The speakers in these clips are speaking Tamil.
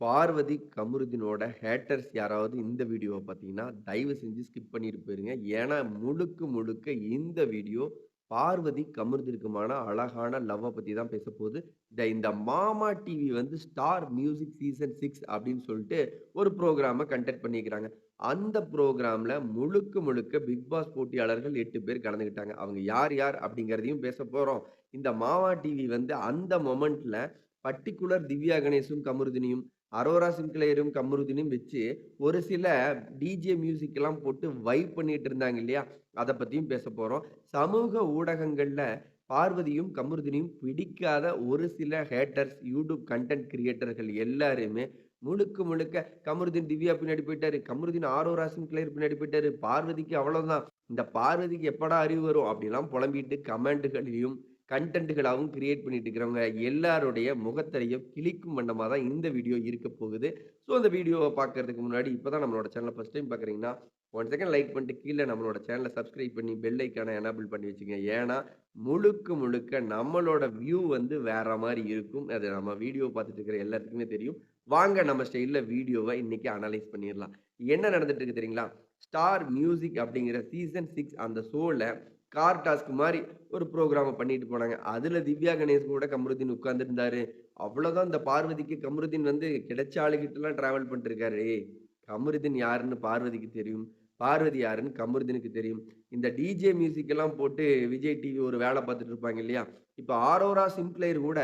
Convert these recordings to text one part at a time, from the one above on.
பார்வதி கமருதீனோட ஹேட்டர்ஸ் யாராவது இந்த வீடியோவ பார்த்தீங்கன்னா, தயவு செஞ்சு ஸ்கிப் பண்ணிட்டு போயிருங்க. ஏன்னா, முழுக்க முழுக்க இந்த வீடியோ பார்வதி கமருதீனுக்குமான அழகான லவ்வ பத்தி தான் பேசப்போது. இந்த மாமா டிவி வந்து ஸ்டார் மியூசிக் சீசன் 6 அப்படின்னு சொல்லிட்டு ஒரு புரோகிராம கண்டக்ட் பண்ணியிருக்கிறாங்க. அந்த புரோகிராம்ல முழுக்க முழுக்க பிக் பாஸ் போட்டியாளர்கள் 8 பேர் கலந்துக்கிட்டாங்க. அவங்க யார் யார் அப்படிங்கிறதையும் பேசப்போறோம். இந்த மாமா டிவி வந்து அந்த மொமெண்ட்ல பர்ட்டிகுலர் திவ்யா கணேஷும், கமருதினியும் அரோரா சின்க்ளேயரும், கமருதீனும் வச்சு ஒரு சில டிஜே மியூசிக் எல்லாம் போட்டு வைப் பண்ணிட்டு இருந்தாங்க இல்லையா? அத பத்தியும் பேசப் போறோம். சமூக ஊடகங்கள்ல பார்வதியும், கமருதீனையும் பிடிக்காத ஒரு சில ஹேட்டர்ஸ், யூடியூப் கன்டென்ட் கிரியேட்டர்கள் எல்லாருமே முழுக்க முழுக்க கமருதீன் திவ்யா பின்னாடி போயிட்டாரு. கமருதீன் ஆரோரா சின்க்ளேயர் பின்னாடி போயிட்டாரு. பார்வதிக்கு அவ்வளவுதான். இந்த பார்வதிக்கு எப்படா அறிவு வரும்? அப்படிலாம் புலம்பிட்டு கமெண்ட்களையும் கன்டென்ட்களாவும் கிரியேட் பண்ணிட்டு இருக்கிறவங்க எல்லாருடைய முகத்திரையும் கிழிக்கும் வண்ணமா தான் இந்த வீடியோ இருக்க போகுது. ஸோ அந்த வீடியோவ பார்க்கறதுக்கு முன்னாடி இப்பதான் நம்மளோட சேனல ஃபர்ஸ்ட் டைம் பார்க்குறீங்கன்னா, 1 செகண்ட் லைக் பண்ணிட்டு கீழ நம்மளோட சேனல சப்ஸ்கிரைப் பண்ணி பெல் ஐகான எனேபிள் பண்ணி வச்சுக்கங்க. ஏன்னா, முழுக்க முழுக்க நம்மளோட வியூ வந்து வேற மாரி இருக்கும். அது நம்ம வீடியோ பார்த்துட்டு இருக்கிற எல்லாத்துக்குமே தெரியும். வாங்க நம்ம ஸ்டைல்ல வீடியோவ இன்னைக்கு அனலைஸ் பண்ணிறலாம். என்ன நடந்துட்டு இருக்கு தெரியுங்களா? ஸ்டார் மியூசிக் அப்படிங்கிற சீசன் 6 அந்த ஷோல கார் டாஸ்க் மாரி ஒரு புரோகிராம பண்ணிட்டு போனாங்க. அதுல திவ்யா கணேஷ் கூட கமருதீன் உட்கார்ந்திருந்தாரு. அவ்வளோதான் இந்த பார்வதிக்கு கமருதீன் வந்து கிடைச்ச ஆளுகிட்டலாம் டிராவல் பண்ணிட்டுருக்காரு. ஏய் கமருதீன் யாருன்னு பார்வதிக்கு தெரியும். பார்வதி யாருன்னு கமருதீனுக்கு தெரியும். இந்த டிஜே மியூசிக் எல்லாம் போட்டு விஜய் டிவி ஒரு வேல பார்த்துட்டு இருப்பாங்க இல்லையா? இப்ப ஆரோரா சின்க்ளேயர் கூட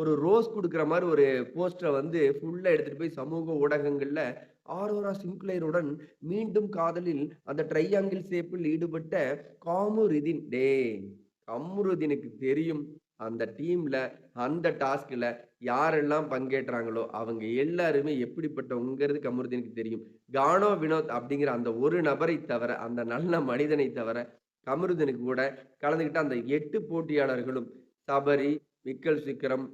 ஒரு ரோஸ் குடுக்குற மாரி ஒரு போஸ்டர வந்து ஃபுல்லா எடுத்துட்டு போய் சமூக ஊடகங்கள்ல ஆரோரா சின்க்ளேயருடன் மீண்டும் காதலில் அந்த ட்ரையாங்கிள் ஷேப்பில் ஈடுபட்ட காமுருதீன். டேய்! கம்ருதீனுக்கு தெரியும். அந்த டீம்ல, அந்த டாஸ்க்ல யாரெல்லாம் பங்கேற்றாங்களோ, அவங்க எல்லாருமே எப்படிப்பட்டவங்கங்கிறது கமருதீனுக்கு தெரியும். கானோ வினோத் அப்படிங்கிற அந்த ஒரு நபரை தவிர, அந்த நல்ல மனிதனை தவிர, கமருதீனுக்கு கூட கலந்துக்கிட்ட அந்த 8 போட்டியாளர்களும் சபரி, விக்கல் விக்ரம்,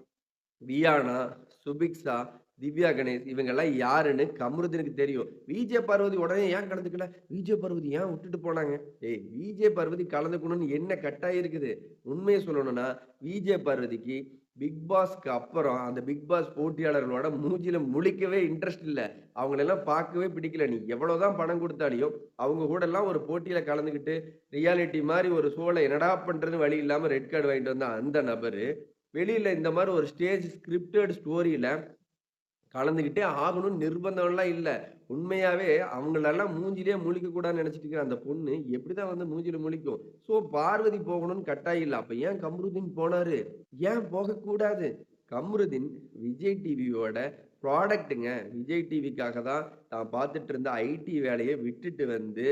வியானா, சுபிக்ஷா, திவ்யா கணேஷ் இவங்கலாம் யாருன்னு கமருதீனுக்கு தெரியும். விஜே பார்வதி உடனே ஏன் கலந்துக்கல? விஜே பார்வதி ஏன் விட்டுட்டு போனாங்க? ஏய் விஜே பார்வதி கலந்துக்கணும்னு என்ன கட்டாயம் இருக்குது? உண்மைய சொல்லணும்னா, விஜே பார்வதிக்கு பிக் பாஸ்க்கு அப்புறம் அந்த பிக் பாஸ் போட்டியாளர்களோட மூஞ்சில முழிக்கவே இன்ட்ரெஸ்ட் இல்ல. அவங்களெல்லாம் பார்க்கவே பிடிக்கல. நீ எவ்வளோதான் பணம் குடுத்தாலும், அவங்க கூடலாம் ஒரு போட்டியில கலந்துக்கிட்டு, ரியாலிட்டி மாரி ஒரு ஷோல என்னடா பண்றதுன்னு வழி இல்லாம ரெட் கார்ட் வாங்கிட்டு வந்த அந்த நபரு, வெளியில இந்த மாரி ஒரு ஸ்டேஜ் ஸ்கிரிப்டட் ஸ்டோரியில கலந்துக்கிட்டே ஆகணும்னு நிர்பந்தம்லாம் இல்ல. உண்மையாவே அவங்களலாம் மூஞ்சிலயே முழிக்கக்கூடாதுன்னு நெனச்சுட்டு இருக்கிற அந்த பொண்ணு, எப்படிதான் வந்து மூஞ்சில முழிக்கும்? ஸோ பார்வதி போகணும்னு கட்டாயம் இல்ல. அப்ப ஏன் கம்ருதீன் போனாரு? ஏன் போகக்கூடாது? கம்ருதீன் விஜய் டிவியோட ப்ராடக்ட்டுங்க. விஜய் டிவிக்காக தான் தான் பார்த்துட்டு இருந்த ஐடி வேலைய விட்டுட்டு வந்து,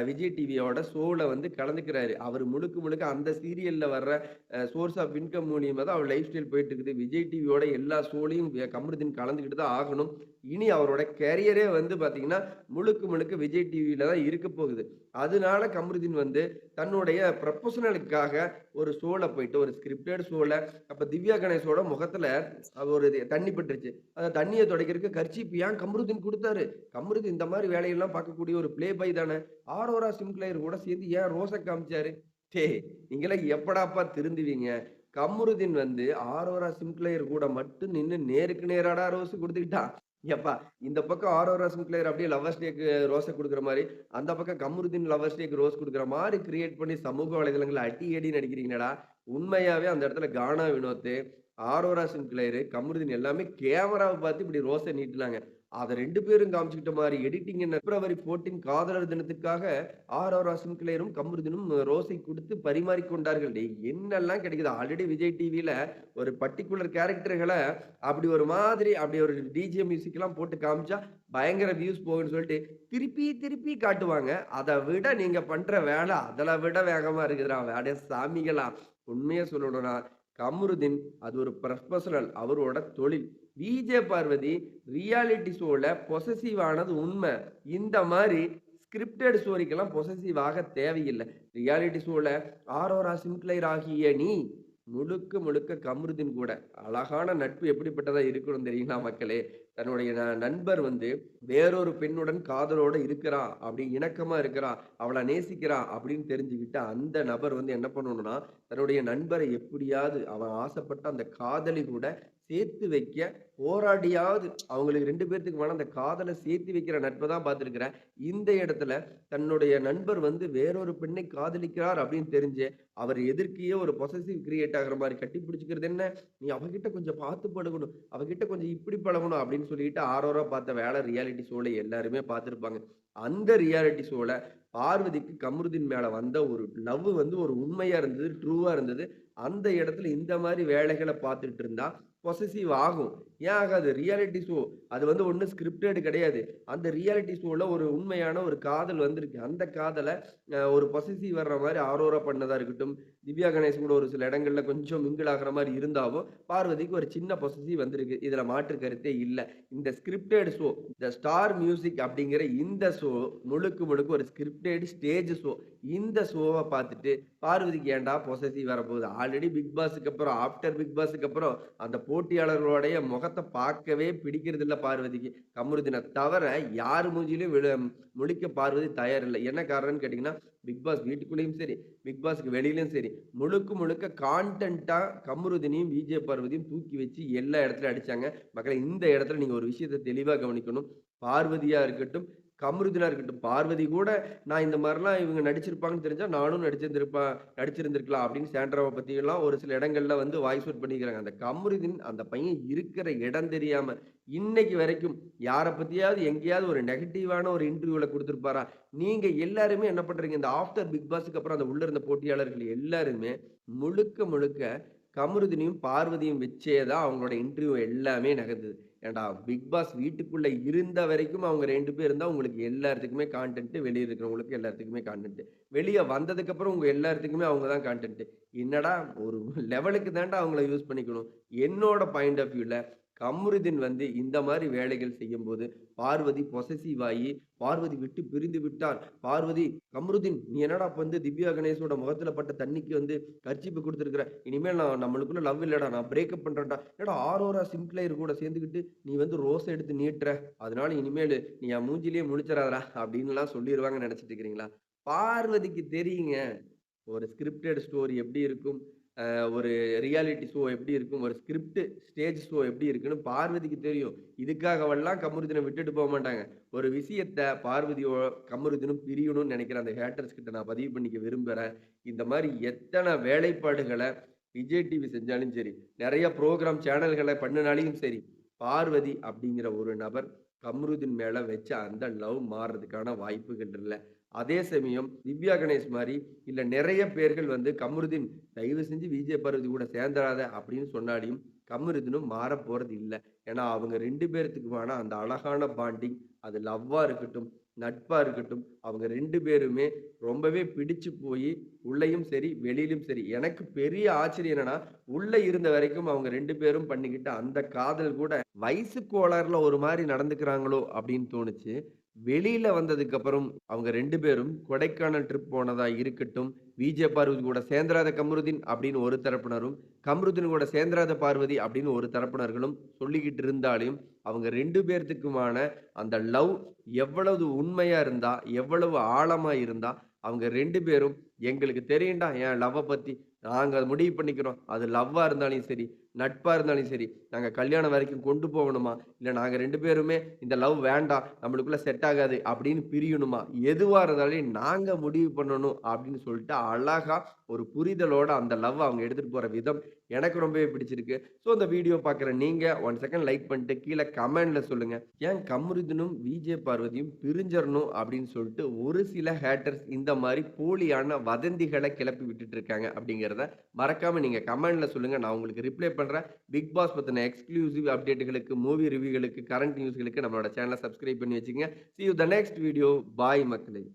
விஜய் டிவியோட ஷோல வந்து கலந்துக்கிறாரு. அவரு முழுக்க முழுக்க அந்த சீரியல்ல வர்ற சோர்ஸ் ஆஃப் இன்கம் மூலியமா தான் அவர் லைஃப் ஸ்டைல் போயிட்டு இருக்குது. விஜய் டிவியோட எல்லா ஷோலயும் கமருதீன் கலந்துக்கிட்டு தான் ஆகணும். இனி அவரோட கேரியரே வந்து பார்த்தீங்கன்னா, முழுக்க முழுக்க விஜய் டிவில தான் இருக்க போகுது. அதனால கமருதீன் வந்து தன்னுடைய ப்ரொபஷனலுக்காக ஒரு ஷோல போயிட்டு ஒரு ஸ்கிரிப்டட் ஷோல அப்ப திவ்யா கணேஷோட முகத்துல ஒரு தண்ணி பட்டுருச்சு. அந்த தண்ணிய துடைக்கிறதுக்கு கர்ச்சீப் ஏன் கமருதீன் குடுத்தாரு? கமருதீன் இந்த மாரி வேலையெல்லாம் பார்க்கக்கூடிய ஒரு பிளே பாய் தானே! ஆரோரா சின்க்ளேயர் கூட சேர்ந்து ஏன் ரோஸ காமிச்சாரு? டேய்! நீங்கலாம் எப்படாப்பா திருந்துவீங்க? கமருதீன் வந்து ஆரோரா சின்க்ளேயர் கூட மட்டும் நின்னு நேருக்கு நேராடா ரோஸ் குடுத்துக்கிட்டான். எப்பா இந்த பக்கம் ஆரோரா சின்க்ளேயர் அப்படியே லவ்வர்ஸ் டேக்கு ரோஸ குடுக்குற மாரி, அந்த பக்கம் கமருதீன் லவ்வர்ஸ் டேக்கு ரோஸ் குடுக்குற மாரி கிரியேட் பண்ணி சமூக வலைதளங்கள்ல அடி அடின்னு அடிக்கிறீங்கடா! உண்மையாவே அந்த இடத்துல கானா வினோத்து, ஆரோரா சின்க்ளேயர், கமருதீன் எல்லாமே கேமராவ பார்த்து இப்படி ரோஸ நீட்டுனாங்க. அத 2 பேரும் காமிச்சுக்கிட்ட மாரி எடிட்டிங் பிப்ரவரி 14 காதலர் தினத்துக்காக ஆரோரா சின்க்ளேயரும், கமருதீனும் ரோஸை குடுத்து பரிமாறிக் கொண்டார்கள். டேய் என்னெல்லாம் கிடைக்குது? ஆல்ரெடி விஜய் டிவில ஒரு பர்ட்டிகுலர் கேரக்டர்கள அப்படி ஒரு மாதிரி அப்படி ஒரு டிஜே மியூசிக்லாம் போட்டு காமிச்சா, பயங்கர வியூஸ் போகும்ன்னு சொல்லிட்டு, திருப்பி திருப்பி காட்டுவாங்க. அத விட நீங்க பண்ற வேலை அதல விட வேகமா இருக்குதுடா. அட சாமிகளா! உண்மைய சொல்லணும்னா, கமருதீன் அது ஒரு ப்ரொஃபஷனல். அவரோட தொழில். விஜே பார்வதி ரியாலிட்டி ஷோல பொசெசிவ் ஆனது உண்ம. இந்த மாரி ஸ்கிரிப்டட் ஸ்டோரிக்கெல்லாம் பொசெசிவ் ஆக தேவையில்ல. ரியாலிட்டி ஷோல ஆரோரா சின்க்ளேயர் ஆகிய நீ முழுக்க முழுக்க கமருதீன் கூட அழகான நட்பு எப்படிப்பட்டதா இருக்கணும் தெரியுங்களா மக்களே? தன்னுடைய நண்பர் வந்து வேறொரு பெண்ணுடன் காதலோட இருக்கிறான், அப்படி இணக்கமா இருக்கிறான், அவள நேசிக்கிறான் அப்படின்னு தெரிஞ்சுக்கிட்டு அந்த நபர் வந்து என்ன பண்ணணும்னா, தன்னுடைய நண்பரை எப்படியாவது அவன் ஆசைப்பட்ட அந்த காதலி கூட சேர்த்து வைக்க போராடியாவது அவங்களுக்கு 2 பேத்துக்குமான அந்த காதல சேர்த்து வைக்கிற நட்ப தான் பார்த்திருக்கிறேன். இந்த இடத்துல தன்னுடைய நண்பர் வந்து வேறொரு பெண்ணை காதலிக்கிறார் அப்படின்னு தெரிஞ்சு, அவர் எதிர்க்கயே ஒரு பொசசிவ் கிரியேட் ஆகுற மாரி கட்டி பிடிச்சுக்கிறது என்ன? "நீ அவகிட்ட கொஞ்சம் பார்த்து பழகணும். அவகிட்ட கொஞ்சம் இப்படி பழகணும்" அப்படின்னு சொல்லிட்டு ஆரோரா பார்த்த வேலை ரியாலிட்டி ஷோல எல்லாருமே பார்த்திருப்பாங்க. அந்த ரியாலிட்டி ஷோல பார்வதிக்கு கமருதீன் மேல வந்த ஒரு லவ் வந்து ஒரு உண்மையா இருந்தது, ட்ரூவா இருந்தது. அந்த இடத்துல இந்த மாரி வேலைகள பார்த்துட்டு இருந்தா பொசசிவ் ஆகும். ஏன் ஆகாது? Reality show. அது வந்து ஒண்ணும் ஸ்கிரிப்டட் கிடையாது. அந்த ரியாலிட்டி ஷோல ஒரு உண்மையான ஒரு காதல் வந்திருக்கு. அந்த காதல ஒரு பொசசிவ் வர்ற மாரி ஆரோரா பண்ணதா இருக்கட்டும், திவ்யா கணேசன் கூட ஒரு சில இடங்கள்ல கொஞ்சம் மிங்கிள் ஆகுற மாரி இருந்தாவும், பார்வதிக்கு ஒரு சின்ன பொசசிவ் வந்திருக்கு. இதுல மாற்று கருத்தே இல்ல. இந்த ஸ்கிரிப்டட் ஷோ, இந்த ஸ்டார் மியூசிக் அப்படிங்கிற இந்த ஷோ முழுக்க முழுக்க ஒரு ஸ்கிரிப்டட் ஸ்டேஜ் ஷோ. இந்த ஷோவ பார்த்துட்டு பார்வதிக்கு ஏன்டா பொசசிவ் வரப்போகுது? ஆல்ரெடி பிக் பாஸ்க்கு அப்புறம், ஆஃப்டர் பிக் பாஸ்க்கு அப்புறம் அந்த போட்டியாளர்களுடைய முகத்த பார்க்கவே பிடிக்கிறதில்ல பார்வதிக்கு. கமருதீன தவிர யார் மூஞ்சிலயும் முழிக்க பார்வதி தயாரில்ல. என்ன காரணம்னு கேட்டீங்கன்னா, பிக் பாஸ் வீட்டுக்குள்ளேயும் சரி, பிக் பாஸ்க்கு வெளியிலயும் சரி, முழுக்க முழுக்க கான்டென்ட்டா கமருதீனையும், விஜே பார்வதியும் தூக்கி வச்சு எல்லா இடத்துலயும் அடிச்சாங்க. மக்களே இந்த இடத்துல நீங்க ஒரு விஷயத்த தெளிவா கவனிக்கணும். பார்வதியா இருக்கட்டும், கமருதீனா இருக்கட்டும், பார்வதி கூட நான் இந்த மாரிலாம் இவங்க நடிச்சிருப்பாங்கன்னு தெரிஞ்சா நானும் நடிச்சிருந்திருக்கலாம் அப்படின்னு சாண்ட்ராவ பத்தியெல்லாம் ஒரு சில இடங்கள்ல வந்து வாய்ஸ் அவுட் பண்ணிக்கிறாங்க. அந்த கமருதீன் அந்த பையன் இருக்கிற இடம் தெரியாம, இன்னைக்கு வரைக்கும் யார பத்தியாவது எங்கேயாவது ஒரு நெகட்டிவான ஒரு இன்டர்வியூல குடுத்திருப்பாரா? நீங்க எல்லாருமே என்ன பண்றீங்க? இந்த ஆஃப்டர் பிக் பாஸ்க்கு அப்புறம் அந்த உள்ள இருந்த போட்டியாளர்கள் எல்லாருமே முழுக்க முழுக்க கமருதீனையும், பார்வதியும் வச்சே தான் அவங்களோட இன்டர்வியூ எல்லாமே நகர்ந்தது. ஏன்டா பிக் பாஸ் வீட்டுக்குள்ள இருந்த வரைக்கும் அவங்க 2 பேர் இருந்தா உங்களுக்கு எல்லாத்துக்குமே கான்டென்ட். வெளிய இருக்கிறவங்களுக்கு எல்லாத்துக்குமே கான்டென்ட். வெளிய வந்ததுக்கு அப்புறம் உங்க எல்லாத்துக்குமே அவங்க தான் கான்டென்ட். என்னடா ஒரு லெவலுக்கு தான்டா அவங்கள யூஸ் பண்ணிக்கணும். என்னோட பாயிண்ட் ஆஃப் வியூல கமருதீன் வந்து இந்த மாரி வேலைகள் செய்யும்போது, பார்வதி பொசெசிவ் ஆயி, பார்வதி விட்டு பிரிந்து விட்டார். பார்வதி, "கமருதீன் நீ என்னடா வந்து திவ்யா கணேஷோட முகத்துல பட்ட தண்ணிக்கு வந்து கர்ச்சீப்பு குடுத்துருக்கிற. இனிமேல் நம்மளுக்குள்ள லவ் இல்லடா. நான் பிரேக்கப் பண்றேன்டா. என்னடா ஆரோரா சின்க்ளயர் கூட சேர்ந்துக்கிட்டு நீ வந்து ரோஸ எடுத்து நீட்டுற. அதனால இனிமேலு நீ என் மூஞ்சிலேயே முழிச்சிறாதடா" அப்படின்னுலாம் சொல்லிருவாங்கன்னு நெனச்சுட்டு இருக்கிறீங்களா? பார்வதிக்கு தெரியுங்க. ஒரு ஸ்கிரிப்டட் ஸ்டோரி எப்படி இருக்கும்? ஒரு ரியாலிட்டி ஷோ எப்படி இருக்கும்? ஒரு ஸ்கிரிப்ட் ஸ்டேஜ் ஷோ எப்படி இருக்குன்னு பார்வதிக்கு தெரியும். இதுக்காகவெல்லாம் கமருதீன விட்டுட்டு மாட்டாங்க. ஒரு விஷயத்த பார்வதியோ, கமருதீனும் பிரியணும்னு நெனைக்கிற அந்த ஹேட்டர்ஸ் கிட்ட நான் பதிவு பண்ணிக்க விரும்புறேன். இந்த மாரி எத்தன வேலைப்பாடுகள விஜய் டிவி செஞ்சாலும் சரி, நெறைய புரோகிராம் சேனல்கள பண்ணுனாலயும் சரி, பார்வதி அப்படிங்கிற ஒரு நபர் கம்ருதீன் மேல வச்ச அந்த லவ் மாறுறதுக்கான வாய்ப்புகள் இல்ல. அதே சமயம் திவ்யா கணேஷ் மாரி இல்ல நெறைய பேர்கள் வந்து கம்ருதீன் தயவு செஞ்சு விஜய் பார்வதி கூட சேர்ந்துராத அப்படின்னு சொன்னாலும் கம்ருதீனும் மாறப் போறது இல்ல. ஏன்னா அவங்க 2 பேத்துக்குமான அந்த அழகான பாண்டிங் அது லவ்வா இருக்கட்டும், நட்பா இருக்கட்டும், அவங்க 2 பேருமே ரொம்பவே பிடிச்சு போயி உள்ளயும் சரி, வெளியிலும் சரி. எனக்கு பெரிய ஆச்சரியம் என்னன்னா, உள்ள இருந்த வரைக்கும் அவங்க 2 பேரும் பண்ணிக்கிட்ட அந்த காதல் கூட வயசு கோளாறுல ஒரு மாரி நடந்துக்கிறாங்களோ அப்படின்னு தோணுச்சு. வெளியில வந்ததுக்கு அப்புறம் அவங்க 2 பேரும் கொடைக்கானல் ட்ரிப் போனதா இருக்கட்டும், விஜே பார்வதி கூட சேர்ந்துராத கமருதீன் அப்படின்னு ஒரு தரப்பினரும், கமருதீன் கூட சேர்ந்துராத பார்வதி அப்படின்னு ஒரு தரப்பினர்களும் சொல்லிக்கிட்டு இருந்தாலும், அவங்க 2 பேர்த்துக்குமான அந்த லவ் எவ்வளவு உண்மையா இருந்தா, எவ்வளவு ஆழமா இருந்தா, அவங்க 2 பேரும் எங்களுக்கு தெரியும்டா என் லவ்வ பத்தி. நாங்க அத முடிவு பண்ணிக்கிறோம். அது லவ்வா இருந்தாலும் சரி, நட்பா இருந்தாலும் சரி, நாங்க கல்யாணம் வரைக்கும் கொண்டு போகணுமா? இல்ல நாங்க 2 பேருமே இந்த லவ் வேண்டாம், நம்மளுக்குள்ள செட் ஆகாது அப்படின்னு பிரியணுமா? எதுவா இருந்தாலும் நாங்க முடிவு பண்ணணும் அப்படின்னு சொல்லிட்டு அழகா ஒரு புரிதலோட அந்த லவ்வ அவங்க எடுத்துட்டு போற விதம் எனக்கு ரொம்பவே பிடிச்சிருக்கு. ஸோ இந்த வீடியோ பார்க்குற நீங்க 1 செகண்ட் லைக் பண்ணிட்டு கீழ கமெண்ட்ல சொல்லுங்க. ஏன் கமருதீனும், விஜே பார்வதியும் பிரிஞ்சிரணும் அப்படின்னு சொல்லிட்டு ஒரு சில ஹேட்டர்ஸ் இந்த மாரி போலியான வதந்திகள கிளப்பி விட்டுட்டு இருக்காங்க அப்படிங்கிறத மறக்காம நீங்க கமெண்ட்ல சொல்லுங்க. நான் உங்களுக்கு ரிப்ளை பண்றேன். பிக் பாஸ் பத்தின எக்ஸ்க்ளூசிவ் அப்டேட்டுகளுக்கு, மூவி ரிவ்யூகளுக்கு, கரண்ட் நியூஸ்களுக்கு நம்மளோட சேனல சப்ஸ்கிரைப் பண்ணி வச்சுக்கங்க. See you the next video. Bye மக்களே.